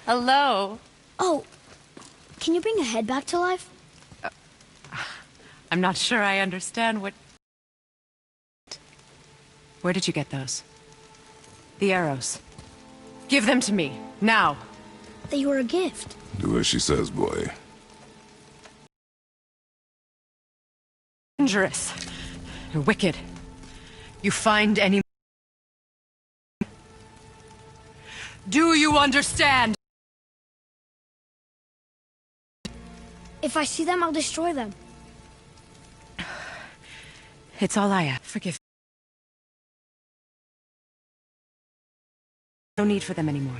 Hello. Oh, can you bring a head back to life? I'm not sure I understand what... Where did you get those? The arrows. Give them to me, now. They were a gift. Do as she says, boy. Dangerous. You're wicked. You find any... Do you understand? If I see them, I'll destroy them. It's all I have. Forgive me. No need for them anymore.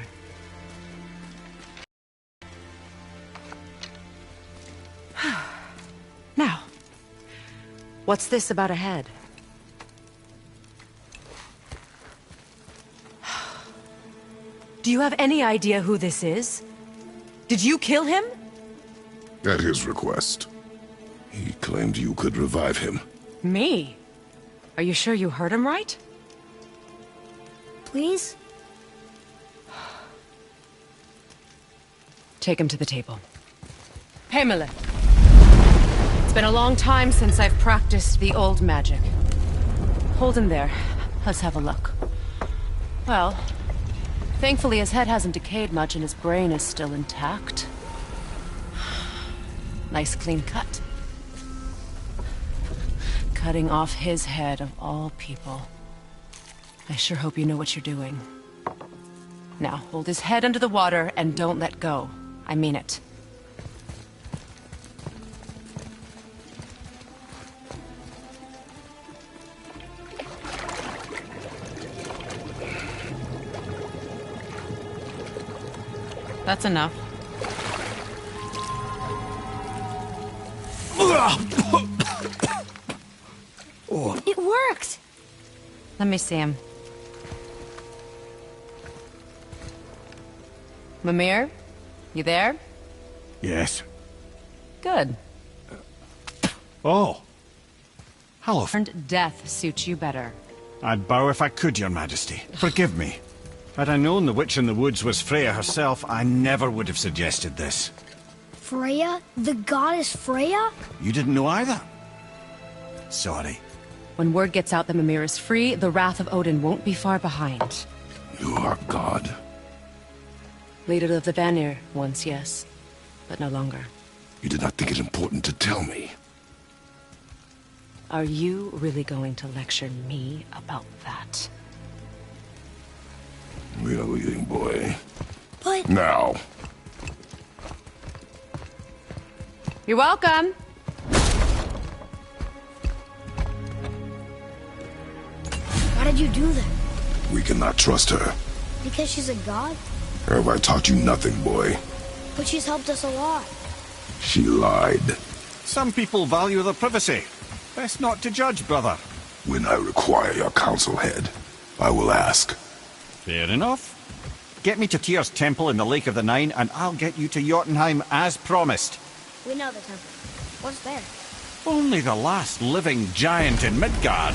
Now, what's this about a head? Do you have any idea who this is? Did you kill him? At his request. He claimed you could revive him. Me? Are you sure you heard him right? Please? Take him to the table. Pamela. It's been a long time since I've practiced the old magic. Hold him there. Let's have a look. Well, thankfully his head hasn't decayed much and his brain is still intact. Nice clean cut. Cutting off his head of all people. I sure hope you know what you're doing. Now, hold his head under the water and don't let go. I mean it. That's enough. It worked! Let me see him. Mimir? You there? Yes. Good. Oh. Hello. Death suits you better. I'd bow if I could, Your Majesty. Forgive me. Had I known the witch in the woods was Freya herself, I never would have suggested this. Freya? The goddess Freya? You didn't know either? Sorry. When word gets out that Mimir is free, the wrath of Odin won't be far behind. You are God. Leader of the Vanir, once, yes. But no longer. You did not think it important to tell me. Are you really going to lecture me about that? We are leaving, boy. But... Now. You're welcome. Why did you do that? We cannot trust her. Because she's a god? Have I taught you nothing, boy? But she's helped us a lot. She lied. Some people value their privacy. Best not to judge, brother. When I require your council head, I will ask. Fair enough. Get me to Tyr's temple in the Lake of the Nine, and I'll get you to Jotunheim as promised. We know the temple. What's there? Only the last living giant in Midgard.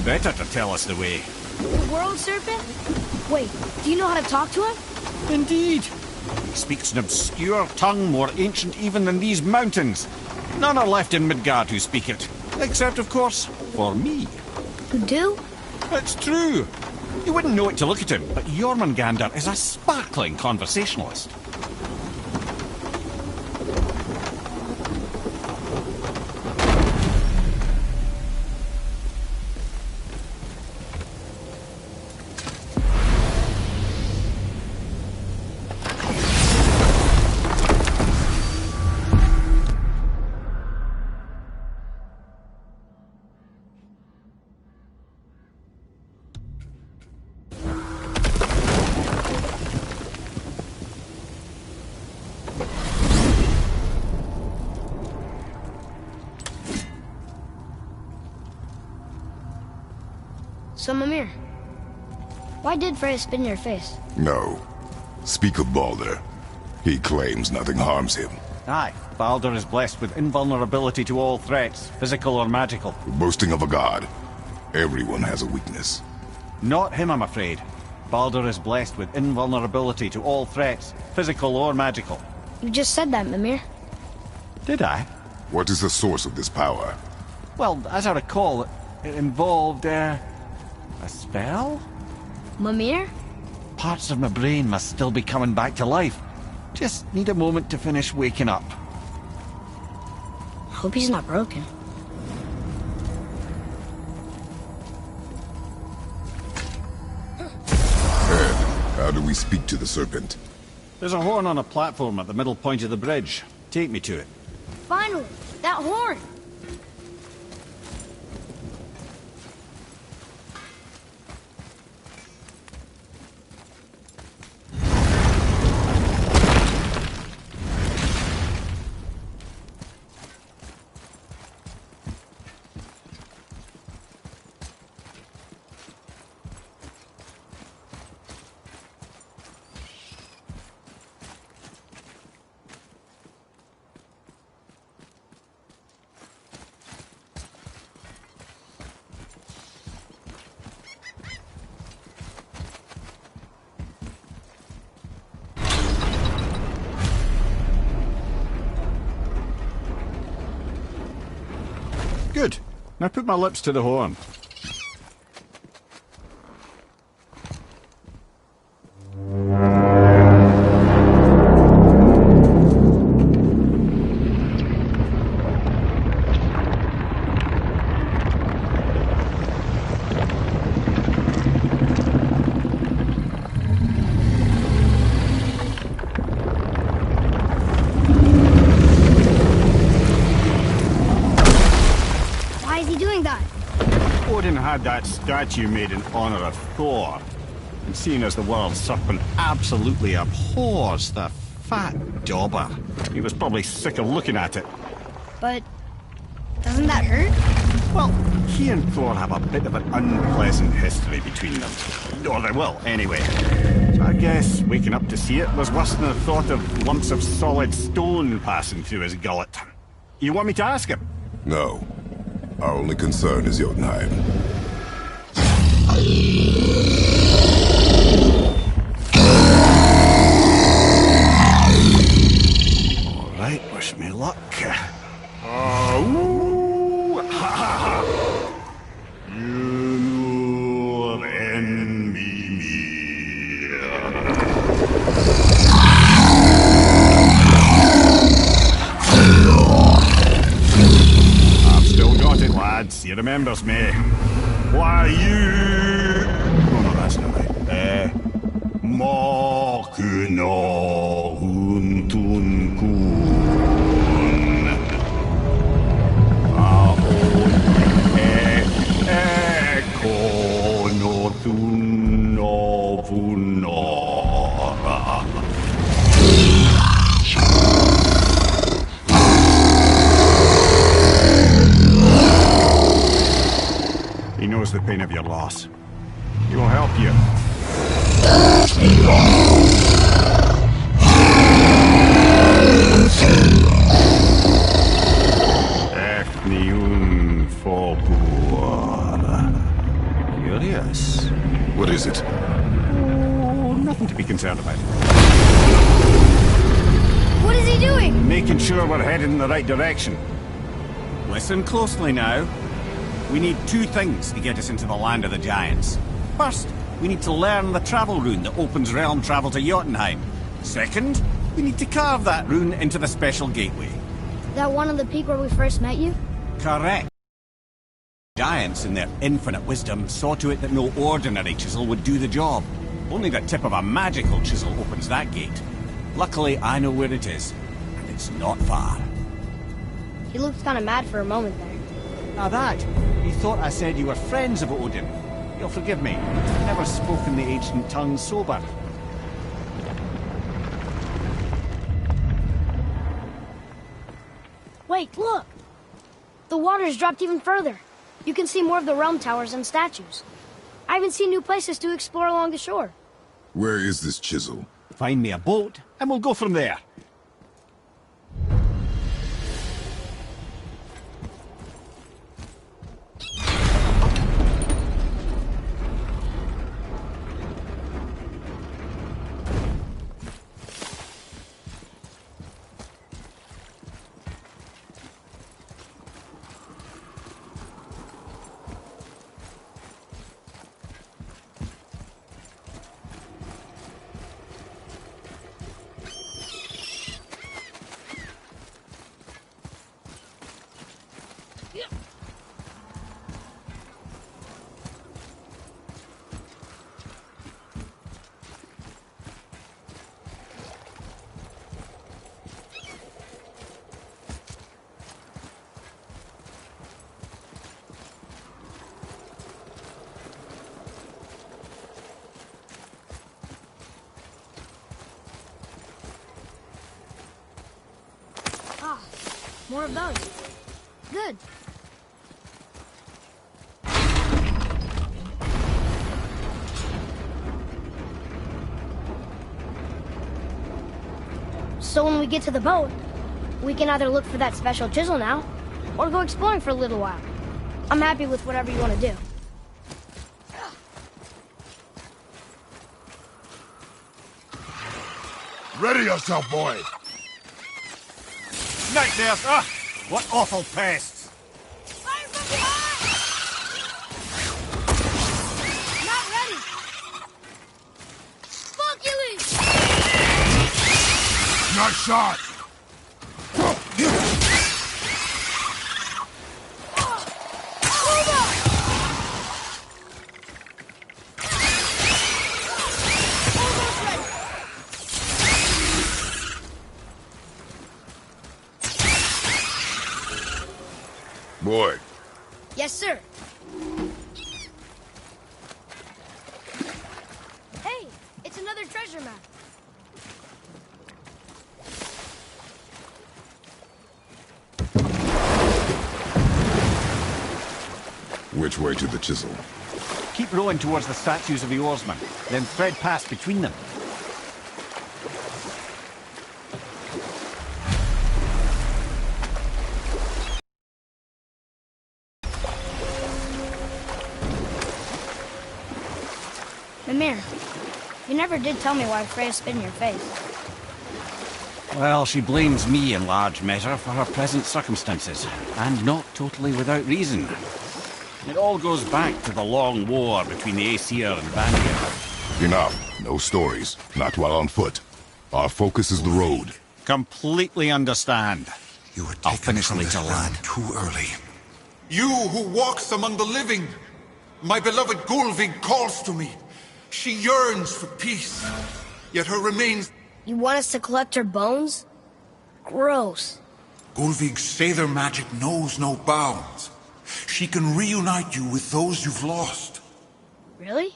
Better to tell us the way. The world serpent? Wait, do you know how to talk to him? Indeed. He speaks an obscure tongue more ancient even than these mountains. None are left in Midgard who speak it. Except, of course, for me. Who do? It's true. You wouldn't know it to look at him, but Jormungandr is a sparkling conversationalist. So, Mimir, why did Freya spit in your face? No. Speak of Baldur. He claims nothing harms him. Aye, Baldur is blessed with invulnerability to all threats, physical or magical. Boasting of a god. Everyone has a weakness. Not him, I'm afraid. Baldur is blessed with invulnerability to all threats, physical or magical. You just said that, Mimir. Did I? What is the source of this power? Well, as I recall, it involved, a spell? Mimir? Parts of my brain must still be coming back to life. Just need a moment to finish waking up. Hope he's not broken. Ed, how do we speak to the serpent? There's a horn on a platform at the middle point of the bridge. Take me to it. Finally! That horn! Good. Now put my lips to the horn. Had that statue made in honor of Thor. And seeing as the world serpent absolutely abhors the fat dauber, he was probably sick of looking at it. But doesn't that hurt? Well, he and Thor have a bit of an unpleasant history between them. Or they will, anyway. So I guess waking up to see it was worse than the thought of lumps of solid stone passing through his gullet. You want me to ask him? No. Our only concern is Jotunheim. All right, wish me luck. Ooh, ha, ha, ha. You envy me. I've still got it, lads. He remembers me. Why, you... Oh, no, that's not right. Makuna huntun kun. Aon ekonotun novunora. He knows the pain of your loss. He will help you. Efniun Fobur. Curious. What is it? Oh, nothing to be concerned about. What is he doing? Making sure we're headed in the right direction. Listen closely now. We need two things to get us into the land of the giants. First, we need to learn the travel rune that opens realm travel to Jotunheim. Second, we need to carve that rune into the special gateway. That one on the peak where we first met you? Correct. Giants, in their infinite wisdom, saw to it that no ordinary chisel would do the job. Only the tip of a magical chisel opens that gate. Luckily, I know where it is, and it's not far. He looked kind of mad for a moment there. Now that, he thought I said you were friends of Odin. You'll forgive me. I've never spoken the ancient tongue sober. Wait, look! The water's dropped even further. You can see more of the realm towers and statues. I even see new places to explore along the shore. Where is this chisel? Find me a boat, and we'll go from there. More of those. Good. So when we get to the boat, we can either look for that special chisel now, or go exploring for a little while. I'm happy with whatever you want to do. Ready yourself, boy! Nightmares! Ah! What awful pests! Fire from behind! Not ready! Fuck you, Nice shot! Boy. Yes, sir. Hey, it's another treasure map. Which way to the chisel? Keep rowing towards the statues of the oarsmen, then thread past between them. Mimir, you never did tell me why Freya spit in your face. Well, she blames me in large measure for her present circumstances, and not totally without reason. It all goes back to the long war between the Aesir and Vanir. Enough. No stories. Not while on foot. Our focus is the road. Completely understand. You were I'll taken finish from later, this lad. land too early. You who walks among the living, my beloved Gulvig calls to me. She yearns for peace, yet her remains... You want us to collect her bones? Gross. Gulvig's Sather magic knows no bounds. She can reunite you with those you've lost. Really?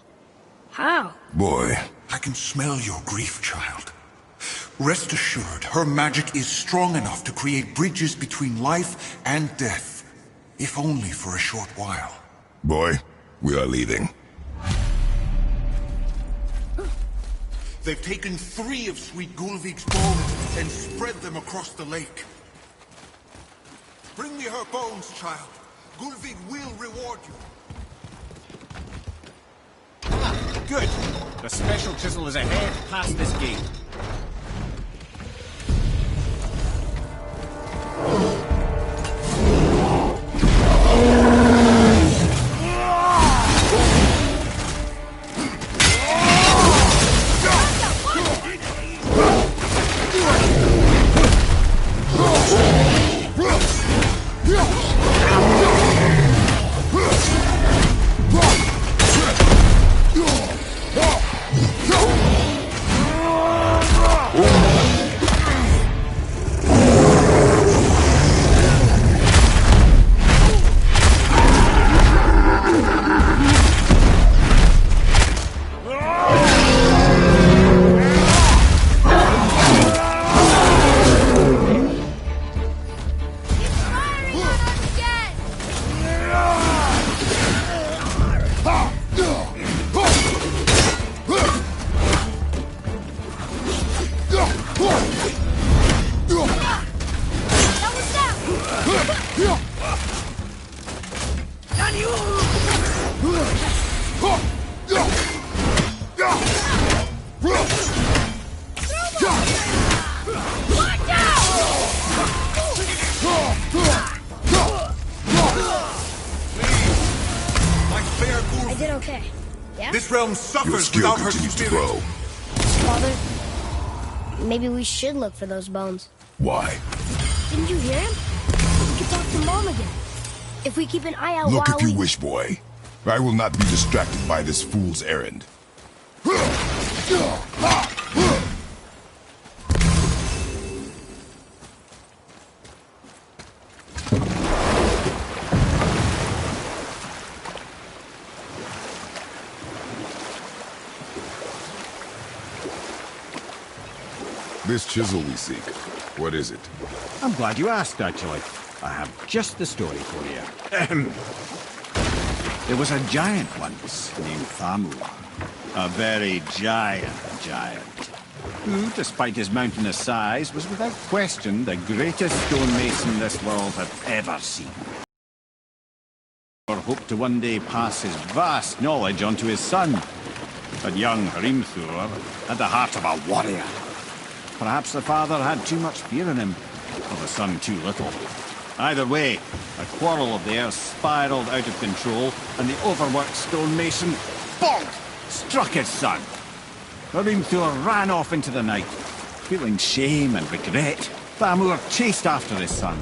How? Boy. I can smell your grief, child. Rest assured, her magic is strong enough to create bridges between life and death, if only for a short while. Boy, we are leaving. They've taken 3 of Sweet Gulvig's bones and spread them across the lake. Bring me her bones, child. Gulvig will reward you. Ah, good. The special chisel is ahead, past this gate. I did okay. Yeah? This realm Your suffers skill without her continues to spirit. grow. Father, maybe we should look for those bones. Why? Didn't you hear him? We could talk to Mom again. If we keep an eye out Look while if you we... wish, boy. I will not be distracted by this fool's errand. This chisel we seek, what is it? I'm glad you asked, actually. I have just the story for you. There was a giant once named Thamur. A very giant, who, despite his mountainous size, was without question the greatest stonemason this world had ever seen. Or hoped to one day pass his vast knowledge on to his son. But young Hrimthur had the heart of a warrior. Perhaps the father had too much fear in him, or the son too little. Either way, a quarrel of theirs spiraled out of control, and the overworked stonemason, bonk, struck his son. Hrimthur ran off into the night. Feeling shame and regret, Thamur chased after his son.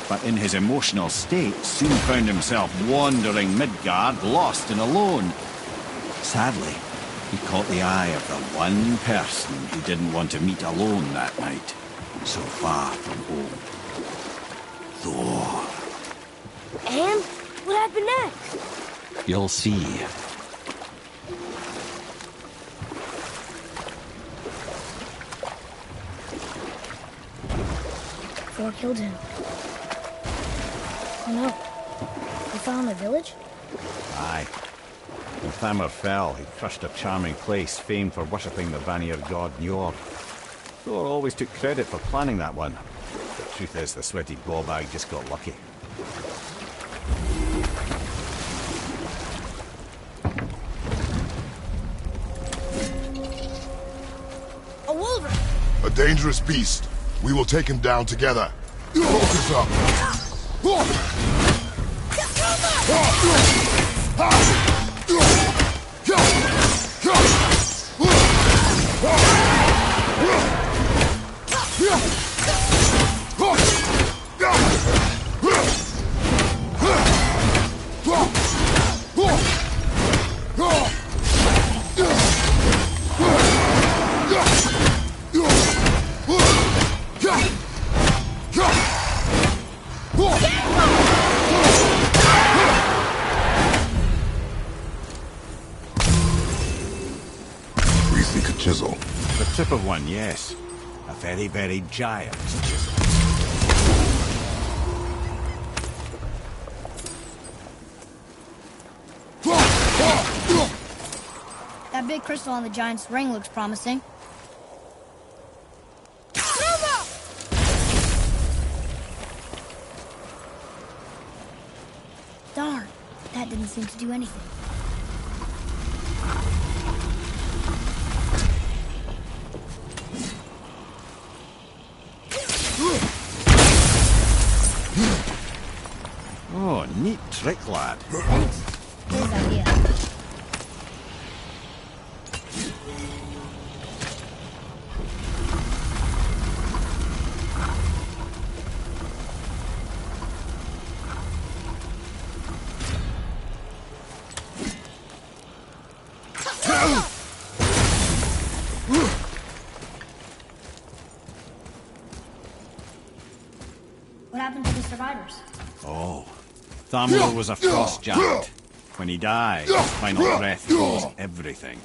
But in his emotional state, soon found himself wandering Midgard, lost and alone. Sadly, he caught the eye of the one person he didn't want to meet alone that night, so far from home. Thor. And what happened next? You'll see. Thor killed him. Oh no. He fell in the village? Aye. When Thamur fell, he crushed a charming place famed for worshipping the Vanir god Njord. Thor always took credit for planning that one. The truth is, the sweaty ballbag just got lucky. A wolverine! A dangerous beast. We will take him down together. Focus up. Chisel. The tip of one, yes. A very, very giant chisel. That big crystal on the giant's ring looks promising. Darn, that didn't seem to do anything. Oh, neat trick, lad. Thanks. His idea. What happened to the survivors? Oh, Thamur was a frost giant. When he died, his final breath froze everything.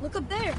Look up there.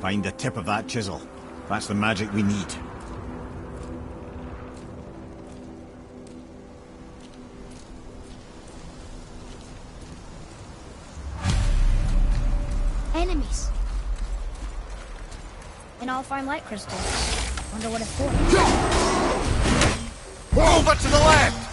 Find the tip of that chisel. That's the magic we need. Enemies. And I'll find light crystals. Wonder what it's for. Over to the left!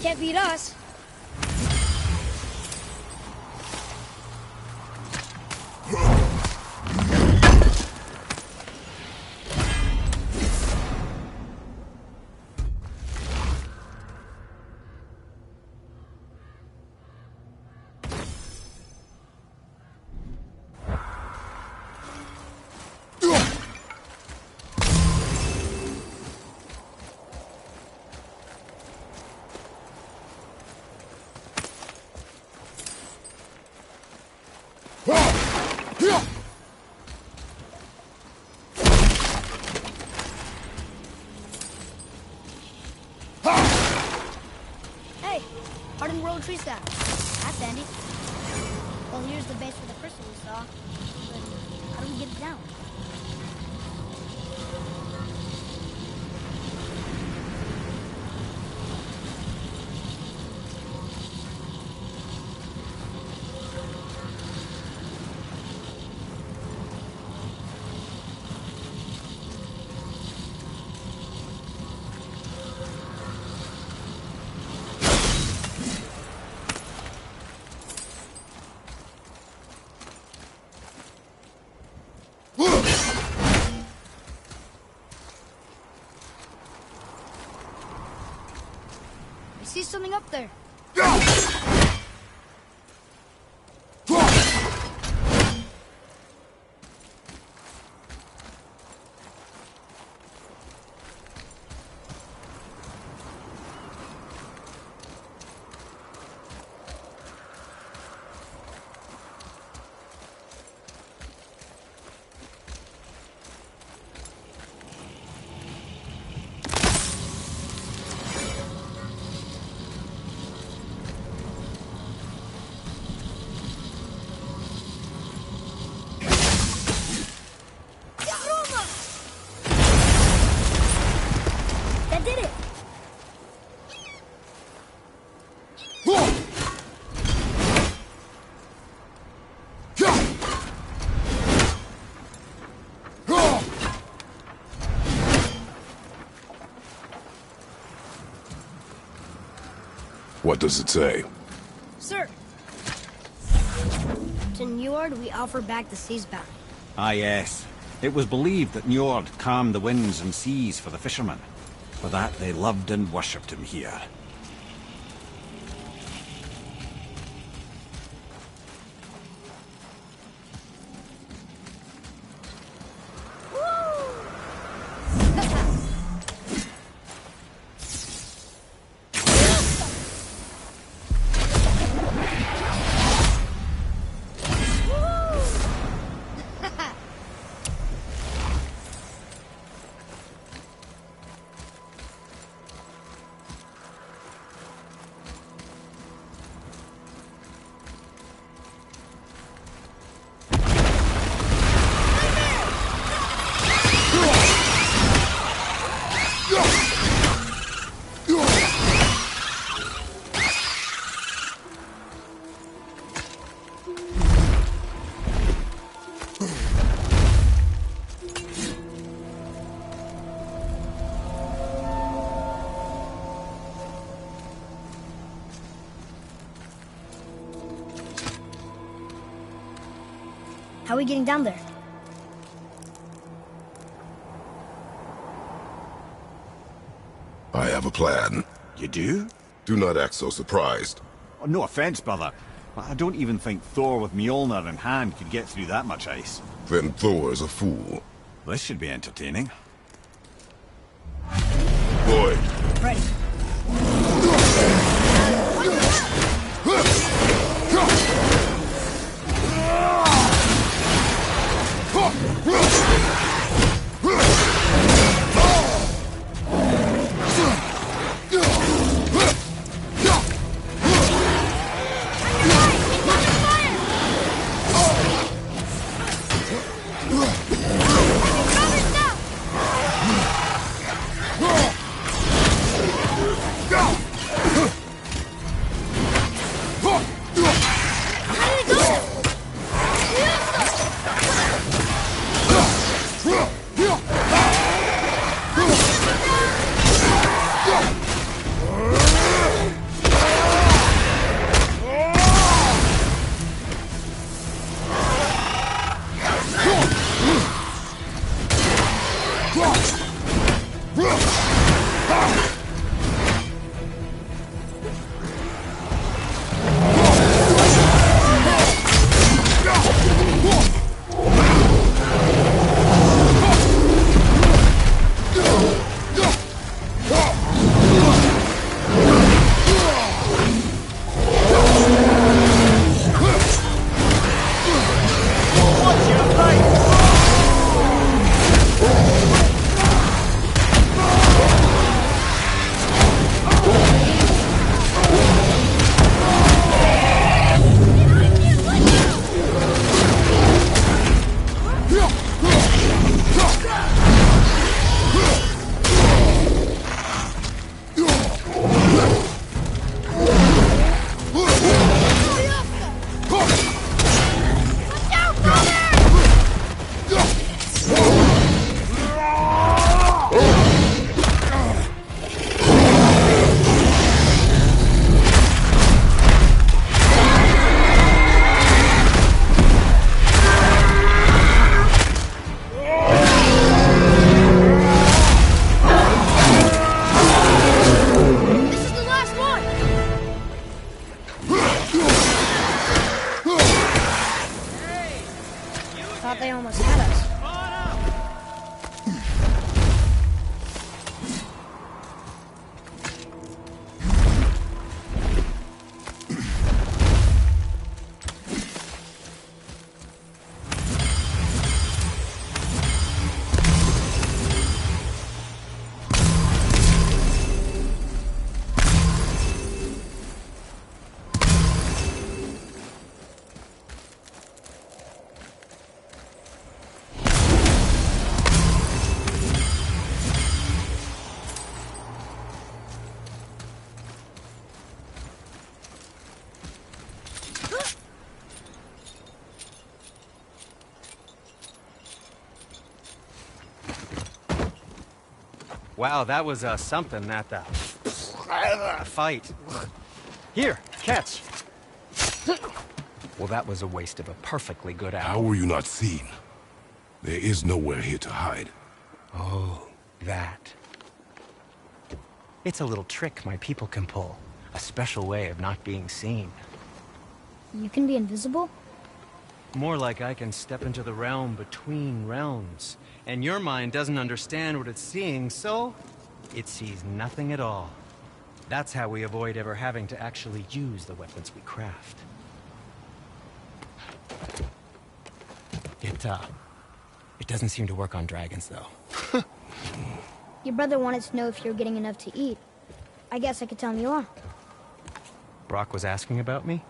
Can't beat us. Hey, hardened road tree staff. That's handy. Well, here's the base for the crystal we saw. But how do we get it down? I see something up there. That did it! What does it say? Sir, to Njord we offer back the sea's bounty. Ah, yes. It was believed that Njord calmed the winds and seas for the fishermen. For that, they loved and worshipped him here. How are we getting down there? I have a plan. You do? Do not act so surprised. Oh, no offense, brother, but I don't even think Thor with Mjolnir in hand could get through that much ice. Then Thor is a fool. This should be entertaining. Boy. Ready. Thought they almost had us. Wow, that was something, that fight. Here, catch. Well, that was a waste of a perfectly good How hour. were you not seen? There is nowhere here to hide. Oh, that. It's a little trick my people can pull. A special way of not being seen. You can be invisible? More like I can step into the realm between realms. And your mind doesn't understand what it's seeing, so it sees nothing at all. That's how we avoid ever having to actually use the weapons we craft. It doesn't seem to work on dragons, though. Your brother wanted to know if you're getting enough to eat. I guess I could tell him you are. Brock was asking about me?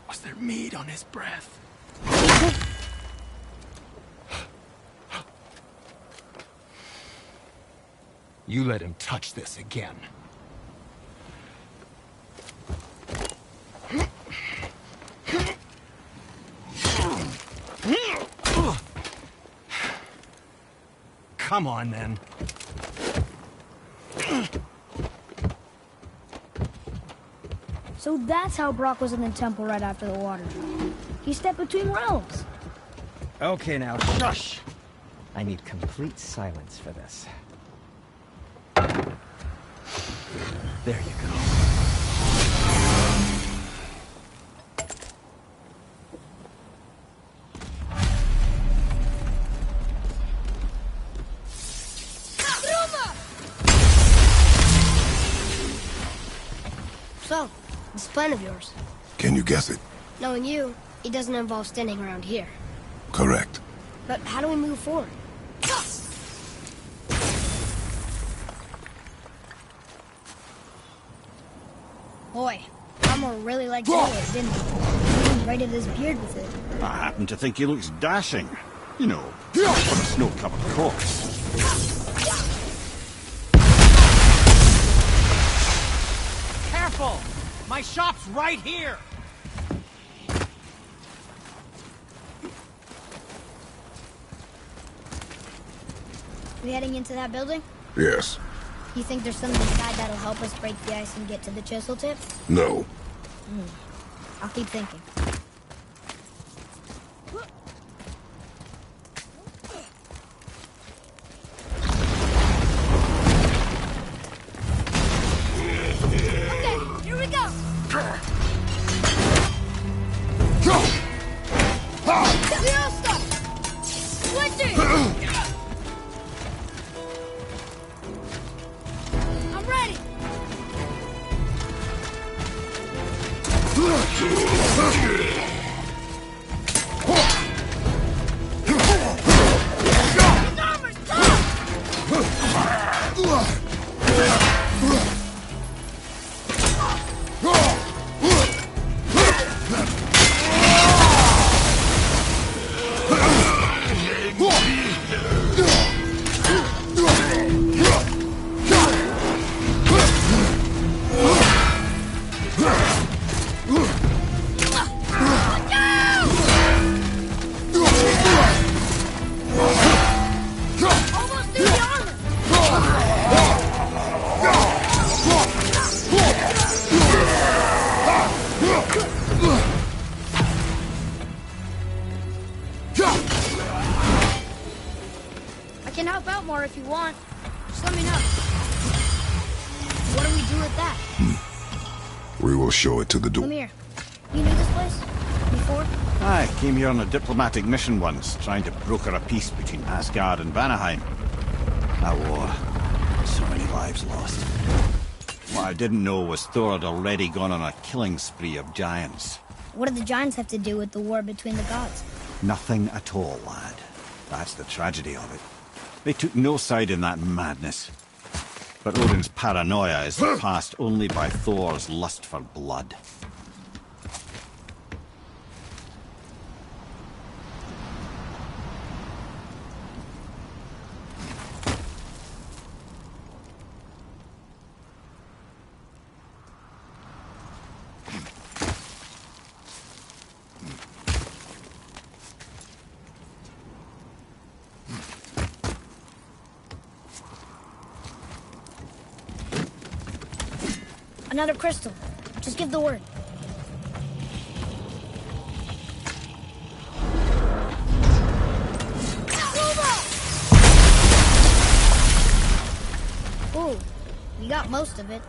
Was there meat on his breath? You let him touch this again. Come on, then. So that's how Brock was in the temple right after the water. You step between realms. Okay, now shush! I need complete silence for this. There you go. So, this plan of yours. Can you guess it? Knowing you, it doesn't involve standing around here. Correct. But how do we move forward? Boy, Armor really liked Atreus, didn't he? He braided his beard with it. I happen to think he looks dashing. You know, for a snow-covered corpse. Careful! My shop's right here! We heading into that building? Yes. You think there's something inside that'll help us break the ice and get to the chisel tip? No. I'll keep thinking. Okay, here we go! Fiesta! Switching! I'm ready! His armor's almost through the armor! I can help out more if you want. Just let me know. What do we do with that? We will show it to the door. Come here. You knew this place? Before? I came here on a diplomatic mission once, trying to broker a peace between Asgard and Vanaheim. That war. So many lives lost. What I didn't know was Thor had already gone on a killing spree of giants. What do the giants have to do with the war between the gods? Nothing at all, lad. That's the tragedy of it. They took no side in that madness. But Odin's paranoia is surpassed only by Thor's lust for blood. Another crystal. Just give the word. Ooh, you got most of it.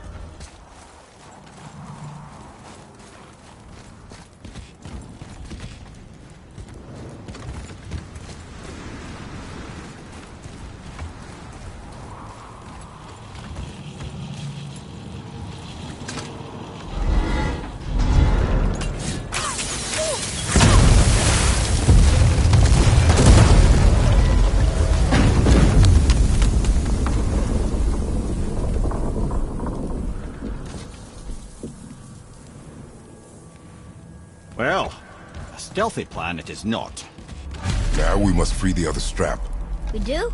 Well, a stealthy plan it is not. Now we must free the other strap. We do?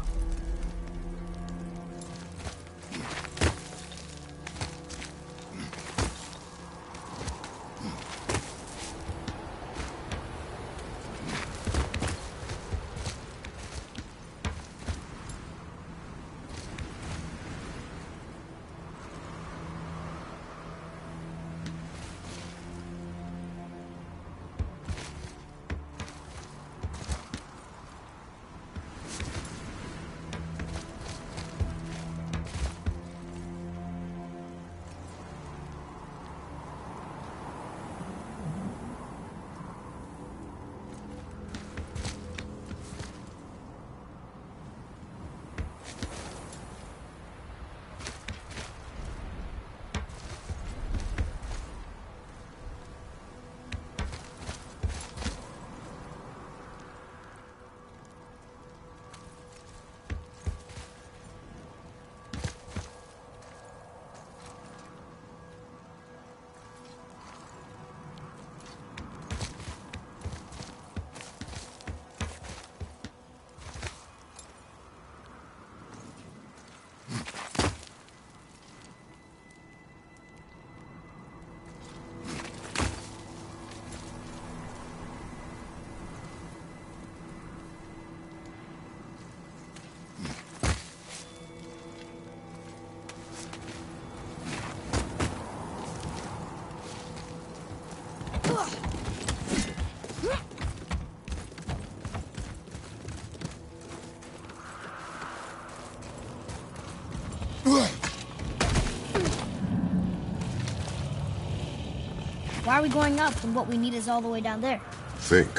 Why are we going up when what we need is all the way down there? Think.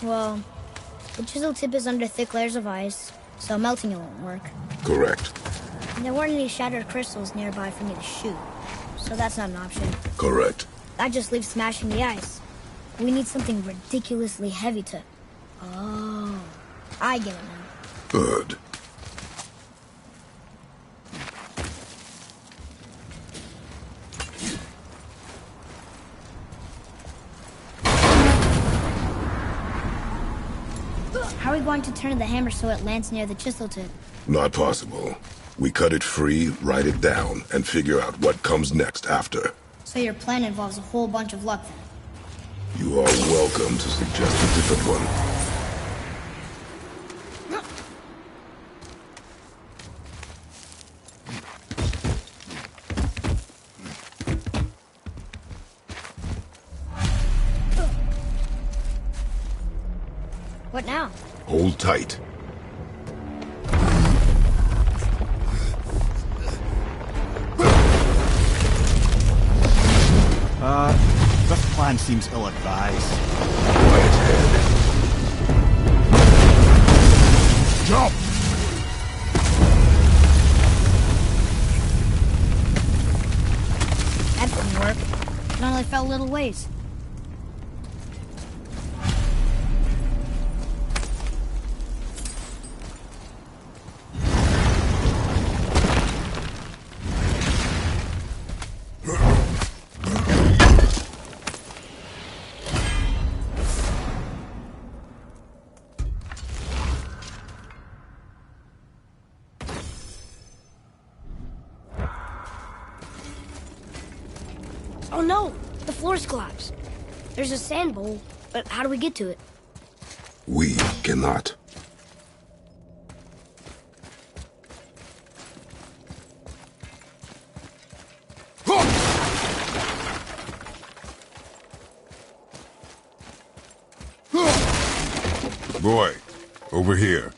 Well, the chisel tip is under thick layers of ice, so melting it won't work. Correct. And there weren't any shattered crystals nearby for me to shoot, so that's not an option. Correct. That just leaves smashing the ice. We need something ridiculously heavy to... Oh, I get it now. Good. How are we going to turn the hammer so it lands near the chisel tip? Not possible. We cut it free, write it down, and figure out what comes next after. So your plan involves a whole bunch of luck then? You are welcome to suggest a different one. What now? Hold tight. This plan seems ill-advised. Quiet head. Jump! That didn't work. It only fell a little ways. Oh no! The floor's collapsed. There's a sand bowl, but how do we get to it? We cannot. Boy, over here.